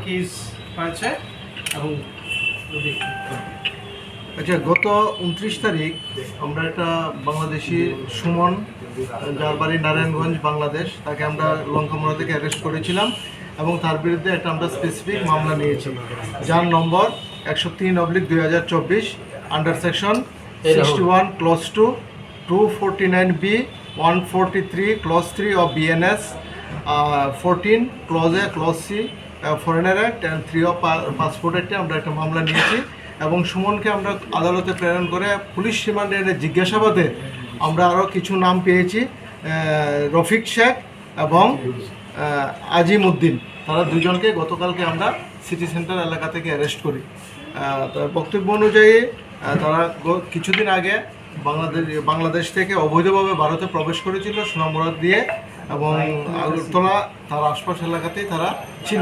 Case হয়েছে এবং আচ্ছা, গত 29 তারিখ আমরা একটা বাংলাদেশি সুমন, যার বাড়ি নারায়ণগঞ্জ, বাংলাদেশ, তাকে আমরা লঙ্কামোড়া থেকে অ্যারেস্ট করেছিলাম এবং তার বিরুদ্ধে একটা আমরা স্পেসিফিক মামলা নিয়েছি, যার নম্বর 103/2024 under section 61 clause 2 249B 143 clause 3 of BNS 14 clause A clause C foreigner act and 3 of passport অ্যাক্টে আমরা একটা মামলা নিয়েছি এবং সুমনকে আমরা আদালতে প্রেরণ করে পুলিশ রিমান্ডে জিজ্ঞাসাবাদে আমরা আরও কিছু নাম পেয়েছি, রফিক শেখ এবং আজিমউদ্দিন। তারা দুজনকে গতকালকে আমরা সিটি সেন্টার এলাকা থেকে অ্যারেস্ট করি। তার বক্তব্য অনুযায়ী তারা কিছুদিন আগে বাংলাদেশ থেকে অবৈধভাবে ভারতে প্রবেশ করেছিল সুনামুরাদ দিয়ে এবং আগরতলা তার আশপাশ এলাকাতেই তারা ছিল।